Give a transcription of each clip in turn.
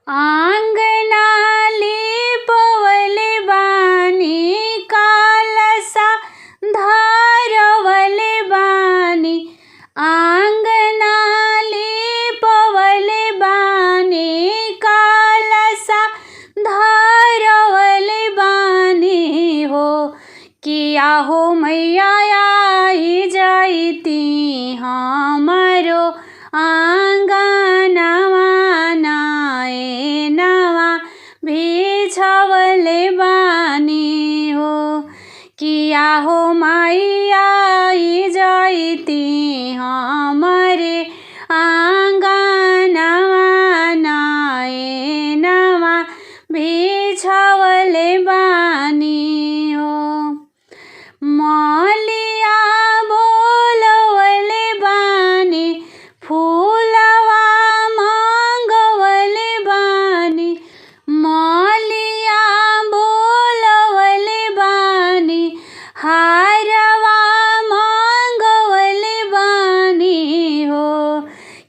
आंगनाली पवले बानी कालसा धारवले बानी। आंगनाली पवले बानी कालसा धारवले बानी हो। किया हो मैया आई जाती हमारो आंगनवा नाए नवा बिछवले बानी हो। किया हो मैया आई जाती हमारे आंगनवा नाए नवा बिछवले बानी हो। मलिया बोलवले बानी फूलवा मांगवले बानी। मलिया बोलवले बानी हारवा मांगवले बानी हो।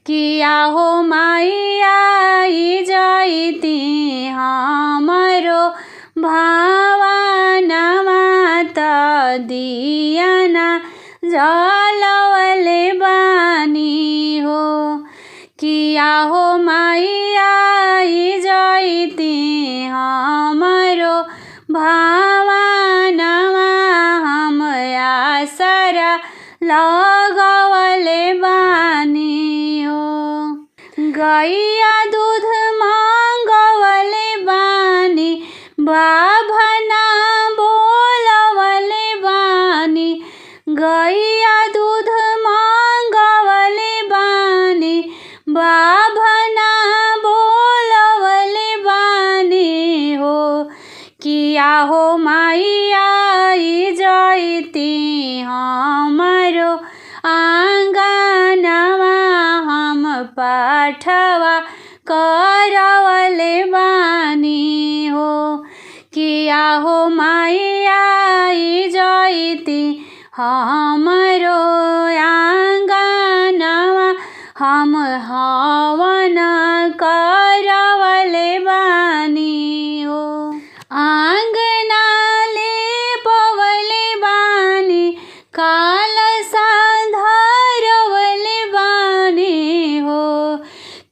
किया हो मैया आई जाती हमारो भावनवा दियाना जलवले बानी हो। किया हो मैया आई जाती हमारो भावनवा हम आसरा लगवले बानी हो। गैया दूध मांगवले बानी बाभना बोलवले बानी। गैया दूध मांगवले बानी बाभना बोलवले बानी हो। किया हो मैया आई जाती हमारो आंगनवा हम पाठवा करवले बानी हो। किया हो मैया आई जाती हमारो आंगनवा हम हवन करवले बानी हो। आंगनाले पवले बानी कालसा धारवले बानी हो।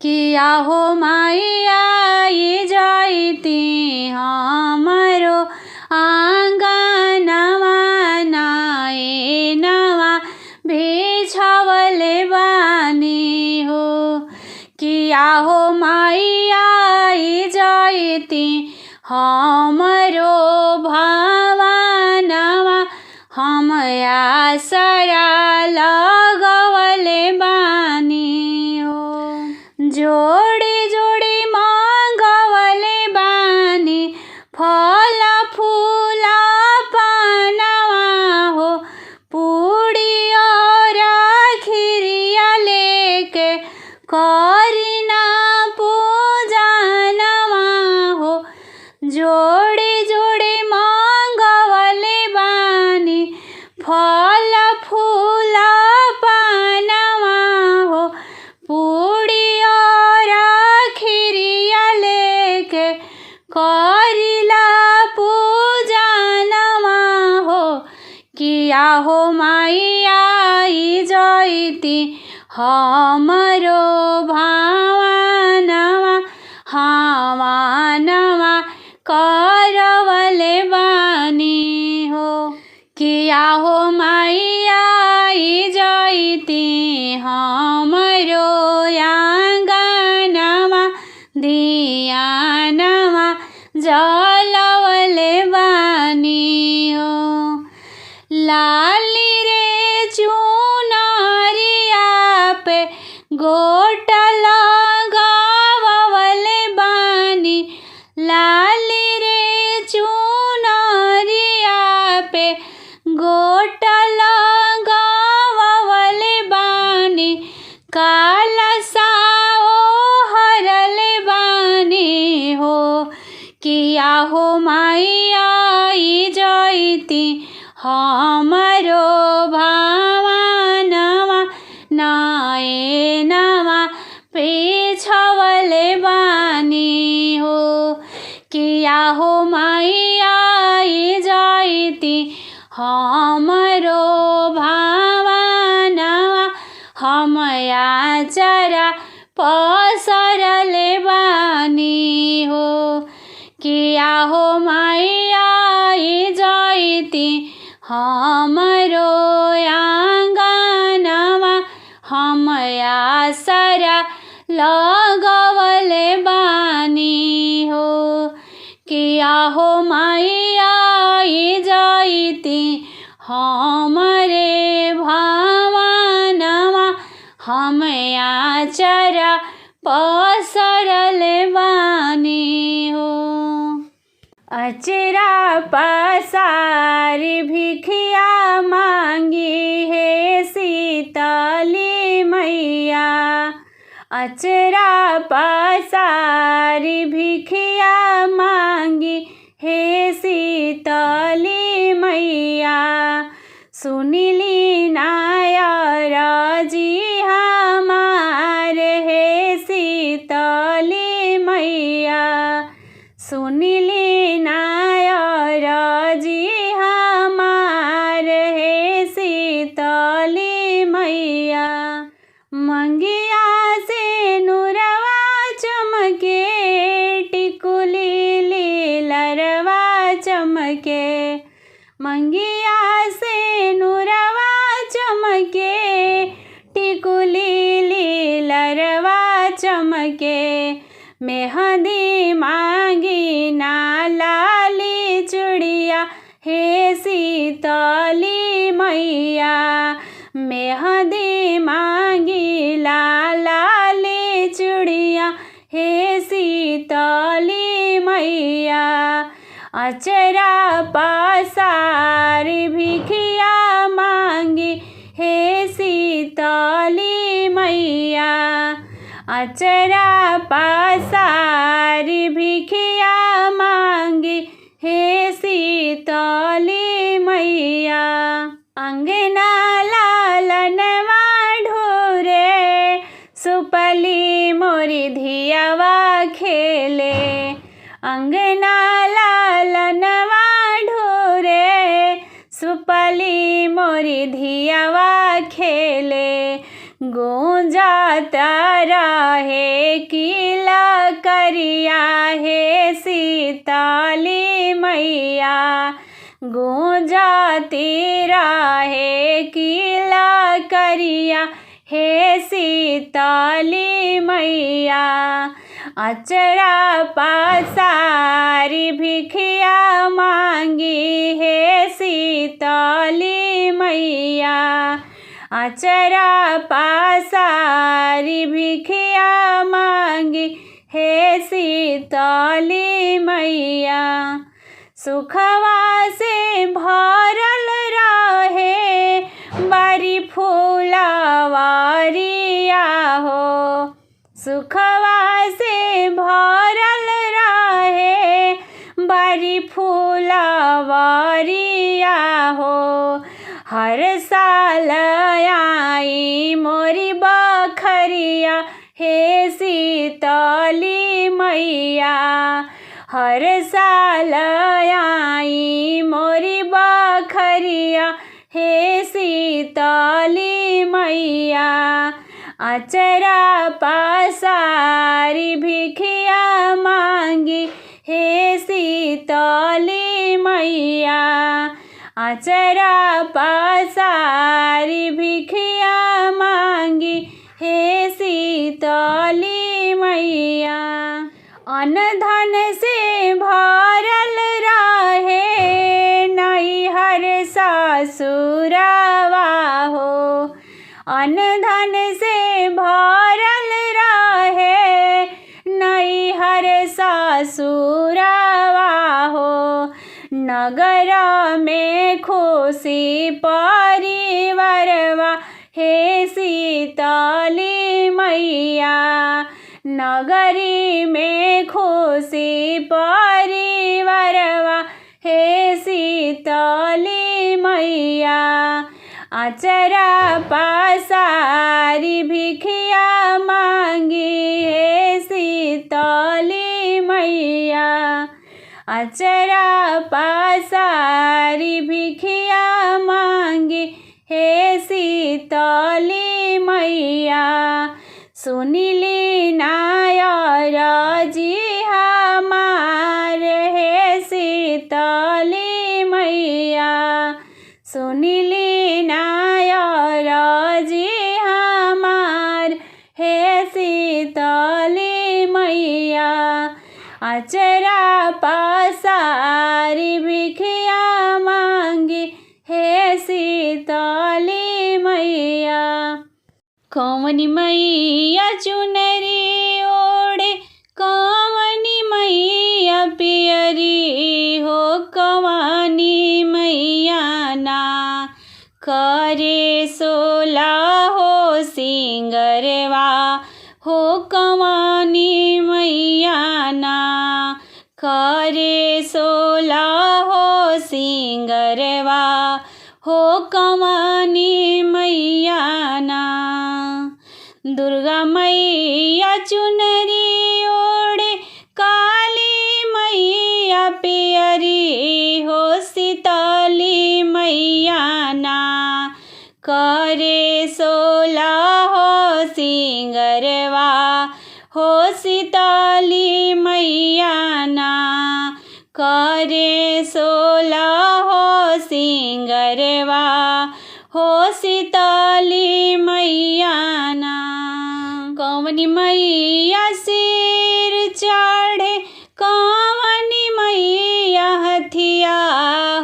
किया हो मैया आई जाती हमारो आंगनवा नाए नवा बिछवले बानी हो। किया हो मैया आई जाती हमारो भावनवा हम आसरा लगवले बानी हो। जोड़ी जोड़ी मांगवले बानी फल फूल पानवा हो। पूड़ी और खीरिया लेके करीना पूजनवा हो। जोड़ी जोड़ी मांगवले बानी फल फूल पानवा हो। पूड़ी और खीरिया लेके करीला पूजनवा हो। किया हो मैया आई जाती हमारो भावनवा हवनवा करवले बानी हो। किया हो मैया आई जाती हमारो आंगनवा दियानवा जलवले बानी हो। लाली रे चुनरिया पे गोट लगावले बानी। लाली रे चुनरिया पे गोट लगावले बानी कालसा हरले बानी हो। किया हो मैया आई जाती हमारो भावनवा नाए नवा बिछवले बानी किया हो मैया आई जाइती हमरो भावनावा हम आचरा पसरले बानी हो। किया हो मैया आई जाइती हमरो आंगनवा हम आसरा लगवले बानी हो। किया हो मैया आई जाइती हमरे भावनावा हम आचरा पसरले बानी हो। अचरा पसारी भिखिया मांगी है शीतली मैया। अचरा पसारी भिखिया मांगी है शीतली मैया। सुनिली नायर जी हमार है शीतली मैया। सुनिली नायर जी हमार है शीतली मैया। मंगिया से नूरवा चमके टिकुली लीलरवा चमके। मंगिया से नूरवा चमके टिकुली लीलरवा चमके। मेहंदी मांगी ना लाली चूड़िया हे शीतली मैया। मेहंदी मांगी लाली चूड़िया हे शीतली मैया। अचरा पसारी भिखिया मांगी हे शीतली मैया। अचरा पसारी भिखिया मांगी हे शीतली मैया। अंगना लालनवा ढोरे सुपली मोरी धियावा खेले। अंगना लालनवा ढोरे सुपली मोरी धियावा खेले। गूंजाता रहे किला करिया हे शीतली मैया। गूंजाती रहे किला करिया हे शीतली मैया। अचरा पसारी भिखिया मांगी हे शीतली मैया। अचरा पसारी भिखिया मांगी हे शीतली मैया। सुखवा से भरल रहे बारी फूलवारिया हो। सुखवा से भरल रहे बारी फूलवारिया हो। हर साल आई मोरी बखरिया हे शीतली मैया। हर साल आई मोरी बखरिया हे शीतली मैया। अचरा पसारी भिखिया मांगी हे शीतली मैया। अचरा पसारी भिखिया मांगी हे शीतली मैया। अनधन से भरल रहे नैहर ससुरवा हो। अनधन से भरल रहे नैहर ससुरवा हो। नगर में खुशी परिवारवा हे शीतली मैया। नगरी में खुशी परिवारवा हे शीतली मैया। अचरा पसारी भिखिया मांगी हे शीतली मैया। अचरा पासारी भिखिया मांगे हे शीतली मैया। सुनिली नायर जी हमार हे शीतली मैया। सुनिली नायर जी हमार हे शीतली मैया। अचरा पासारी भिखिया मांगे हे शीतली मैया। कौवनी मैया चुनरी ओढ़े कौवनी मैया पियरी हो। कौवनी मैया ना करे सोला हो सिंगरवा हो। कौवनी मैया ना करे सोला हो सिंगरवा हो। कौवनी मैया ना। दुर्गा मैया चुनरी ओढ़े काली मैया पियरी हो। शीतली मैया ना करे सोला हो सिंगरवा हो। शीतली मैया ना करे सोला हो सिंगरवा हो। शीतली मैया ना। कौवनी मैया सिर चढ़े कौवनी मैया हथिया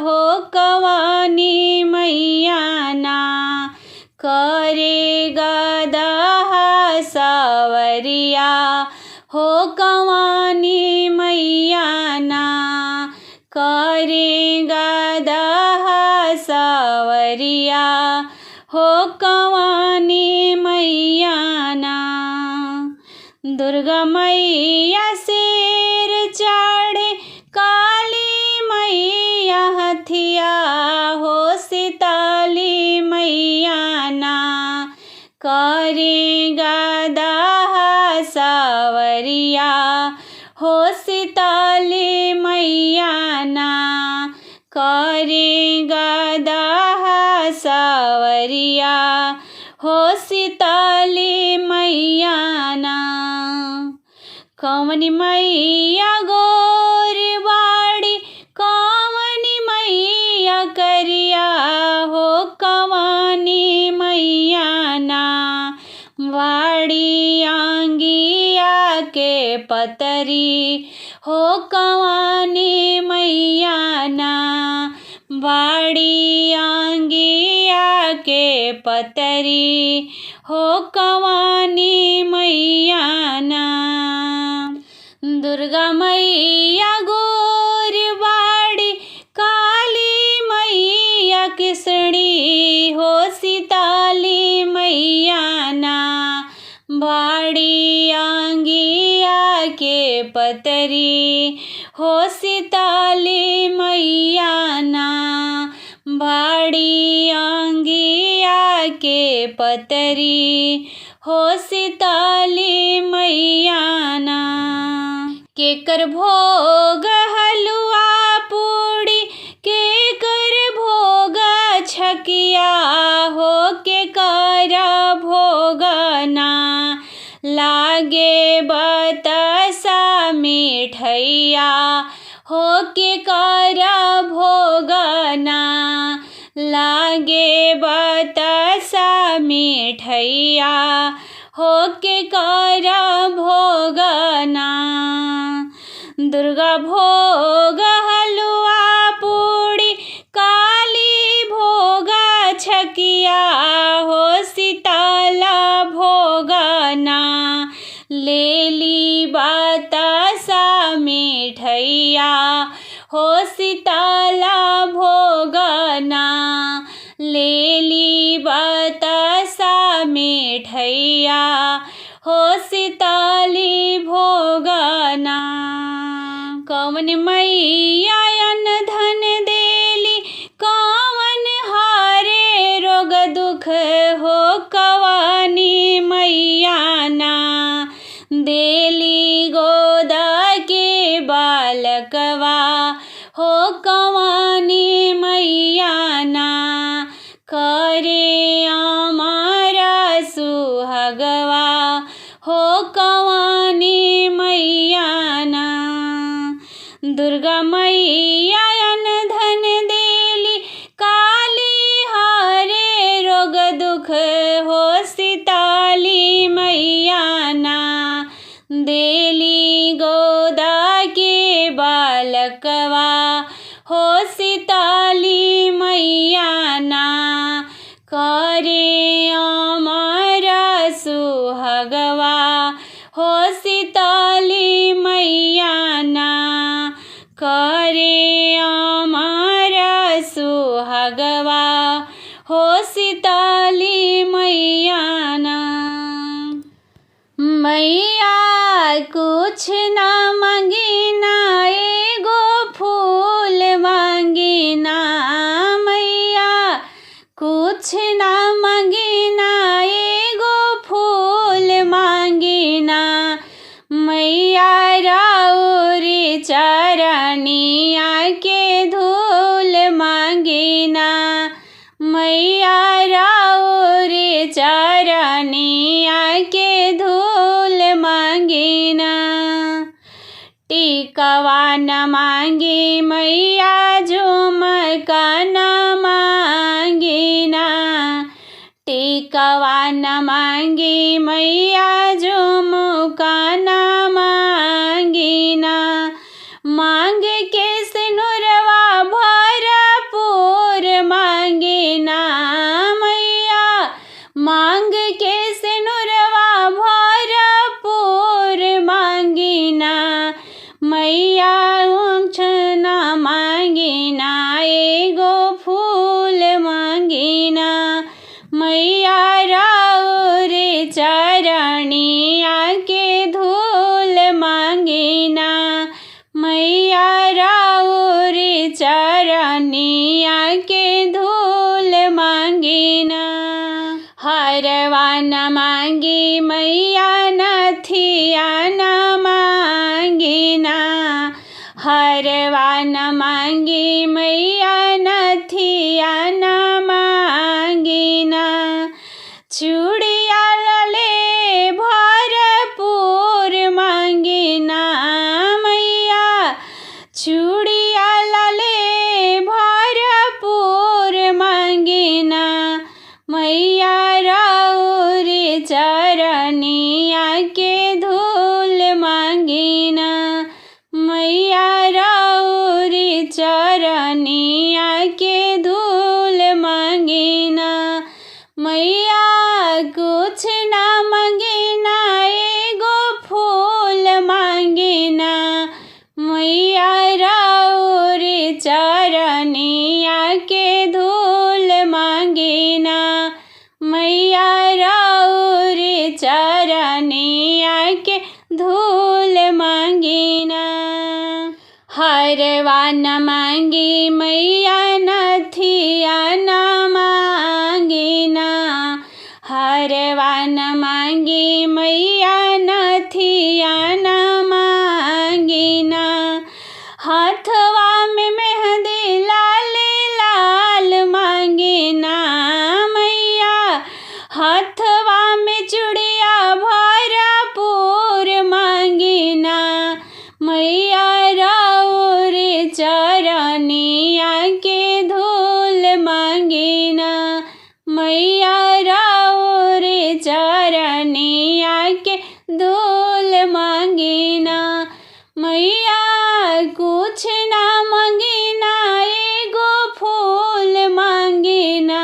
हो। कौवनी मैया ना करे गदा सवरिया हो। कौवनी मैया ना करे गदा सवरिया हो। कौवनी मैया ना। दुर्गा मैया सिर चढ़े काली मैया हथिया हो। शीतली मैया ना करे गदा सवरिया हो। शीतली मैया ना करे गदा सवरिया हो। शीतली मैया ना। कौवनी मैया गोर बाड़ी कौवनी मैया करिया हो। कौवनी मैया ना वाड़ी आंगिया के पतरी हो। कौवनी मैया ना वाड़ी आंगिया के पतरी हो। कौवनी मैया ना। दुर्गा मैया गोर बाड़ी काली मैया किसड़ी हो। शीतली मैया ना बाड़ी आंगिया के पतरी हो। शीतली मैया ना बाड़ी आंगिया के पतरी हो। शीतली मैया ना। केकर भोग हलवा पूड़ी केकर भोग छकिया हो। केकर भोग ना लागे बतासा मिठैया हो। केकर भोग ना लागे बतासा मिठैया हो। केकर भोग ना। दुर्गा भोग हलवा पूड़ी काली भोग छकिया हो। शीतला भोग ना लेली बतासा मिठैया हो। शीतला भोग ना लेली बतासा मिठैया हो। शीतली भोग ना। कौवन मैया अन धन देली कौवन हारे रोग दुख हो। कौवनी मैया ना देली गोदा के बालकवा मैया ना करे हमारा सुहागवा हो कवानी मैया ना। दुर्गा मैया अन धन देली काली हरे रोग दुख हो सीताली मैया ना देली गोदा के बालकवा हो सीताली मैया ना करे हमारा सुहागवा हो सीताली मैया ना करे हमारा सुहागवा हो सीताली मैया ना। मैया कुछ ना मांगी ना एगो फूल मांगी ना मैया कुछ ना मांगी ना एगो फूल मांगी ना मैया राउर चरनिया के धूल मांगी ना मैया राउर चरनिया के धूल मांगी ना। टिकवा न मांगी मैया झुमका न मांगी ना टिकवा न मांगी मैया झुमका न मांगी ना मांग के सिनुरवा भरपूर मांगी ना मैया मांग के सिनुरवा भरपूर मांगी ना मैया ना मांगी ना एगो फूल मांगी ना मैया राउर चरनिया के धूल मांगी ना मैया राउर चरनिया के धूल मांगी ना। हरवा न मांगी मैया नथिया न मांगी ना हरवा न मांगी मैया नथिया न मांगी ना चूड़िया लले भरपूर मांगी ना मैया चूड़िया लले भरपूर मांगी ना मैया राउर चरनिया के धूल मांगी ना मैया राउर चरनिया के धूल मांगी ना मैया कुछ ना मांगी ना एगो फूल मांगी ना मैया राउर चरनिया के धूल मांगी ना मैया राउर चरनिया के धूल मांगी ना। हरवा न मांगी मैया नथिया न मांगी ना हरवा न मांगी मैया नथिया न मांगी ना हाथवा में मेहंदी लाल लाल मांगी ना मैया हाथवा में चूड़िया भरपूर मांगी ना मैया राउर चरनिया के धूल मांगी ना मैया राउर चरनिया के धूल मांगी ना मैया कुछ ना मांगी ना एगो फूल मांगी ना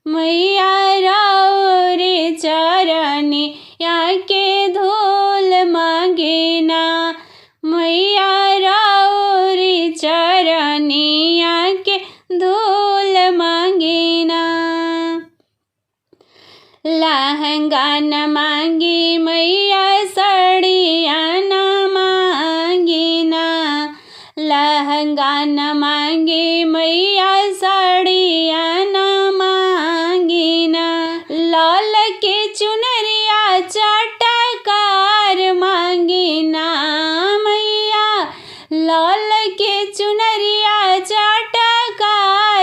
मैया राउर चरनिया के धूल मांगी ना मैया राउर चरनिया के धूल मांगी ना। लहंगा न मांगी मैया साड़िया न मांगी ना लहंगा न मांगी मैया साड़िया न मांगी ना लाल के चुनरिया चटकार मांगी ना मैया लाल के चुनरिया चटकार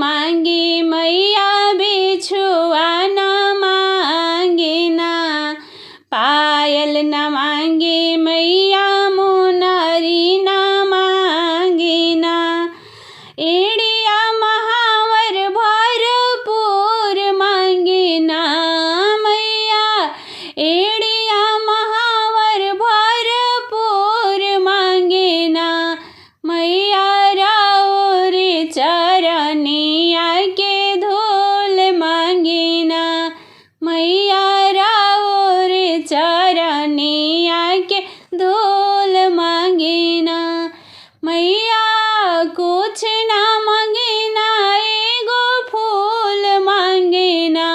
मांगी मैया बिछुआ न मांगिना। पायल न मांगी मैया मुनरी न मांगिना। एड़िया महावर भरपूर मांगिना मैया। एड़िया महावर भरपूर मांगिना मैया। राउर चरनिया के धूल मांगिना मैया। राउर चरनिया के धूल मांगिना मैया। कुछ ना मांगिना एगो फूल मांगिना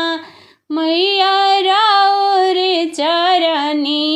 मैया। राउर चरनिया